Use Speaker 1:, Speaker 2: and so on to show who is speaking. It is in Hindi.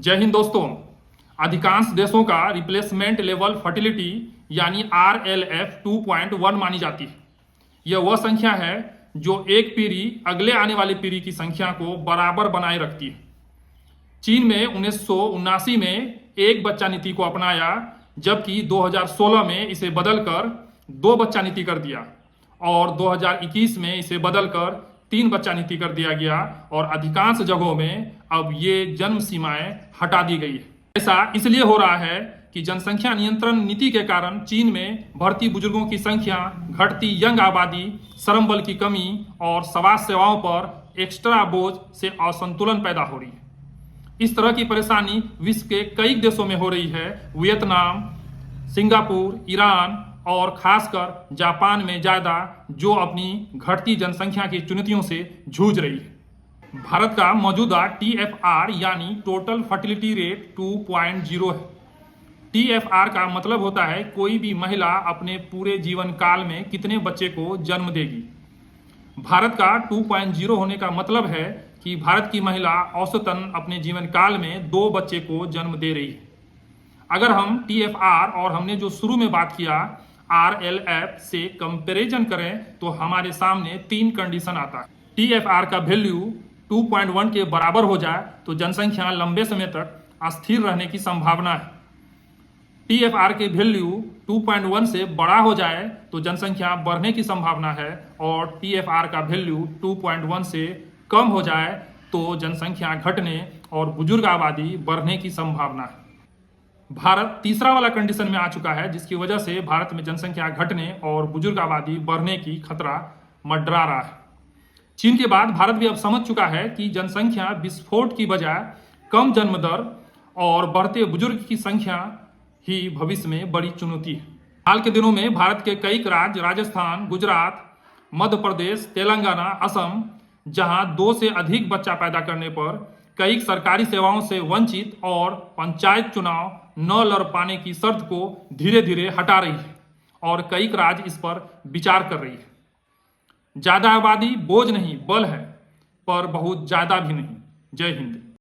Speaker 1: जय हिंद दोस्तों। अधिकांश देशों का रिप्लेसमेंट लेवल फर्टिलिटी यानी RLF 2.1 मानी जाती है। यह वह संख्या है जो एक पीढ़ी अगले आने वाली पीढ़ी की संख्या को बराबर बनाए रखती है। चीन में 1979 में एक बच्चा नीति को अपनाया, जबकि 2016 में इसे बदलकर 2 बच्चा नीति कर दिया और 2021 में इसे बदलकर 3 बच्चा नीति कर दिया गया और अधिकांश जगहों में अब ये जन्म सीमाएं हटा दी गई है। ऐसा इसलिए हो रहा है कि जनसंख्या नियंत्रण नीति के कारण चीन में बढ़ती बुजुर्गों की संख्या, घटती यंग आबादी, श्रम बल की कमी और स्वास्थ्य सेवाओं पर एक्स्ट्रा बोझ से असंतुलन पैदा हो रही है। इस तरह की परेशानी विश्व के कई देशों में हो रही है। वियतनाम, सिंगापुर, ईरान और खासकर जापान में ज्यादा, जो अपनी घटती जनसंख्या की चुनौतियों से जूझ रही है। भारत का मौजूदा TFR यानी टोटल फर्टिलिटी रेट 2.0 है। TFR का मतलब होता है कोई भी महिला अपने पूरे जीवन काल में कितने बच्चे को जन्म देगी। भारत का 2.0 होने का मतलब है कि भारत की महिला औसतन अपने जीवन काल में 2 बच्चे को जन्म दे रही है। अगर हम TFR और हमने जो शुरू में बात किया RLF से कंपैरिजन करें तो हमारे सामने 3 कंडीशन आता है। TFR का वैल्यू 2.1 के बराबर हो जाए तो जनसंख्या लंबे समय तक अस्थिर रहने की संभावना है। TFR के वैल्यू 2.1 से बड़ा हो जाए तो जनसंख्या बढ़ने की संभावना है और TFR का वैल्यू 2.1 से कम हो जाए तो जनसंख्या घटने और बुजुर्ग आबादी बढ़ने की संभावना है। भारत तीसरा वाला कंडीशन में आ चुका है, जिसकी वजह से भारत में जनसंख्या घटने और बुजुर्ग आबादी बढ़ने की खतरा मंडरा रहा है। चीन के बाद भारत भी अब समझ चुका है कि जनसंख्या विस्फोट की बजाय कम जन्म दर और बढ़ते बुजुर्ग की संख्या ही भविष्य में बड़ी चुनौती है। हाल के दिनों में भारत के कई राज्य, राजस्थान, गुजरात, मध्य प्रदेश, तेलंगाना, असम, जहां 2 से अधिक बच्चा पैदा करने पर कई सरकारी सेवाओं से वंचित और पंचायत चुनाव न लड़ पाने की शर्त को धीरे धीरे हटा रही है और कई राज्य इस पर विचार कर रही है। ज्यादा आबादी बोझ नहीं बल है, पर बहुत ज्यादा भी नहीं। जय हिंद।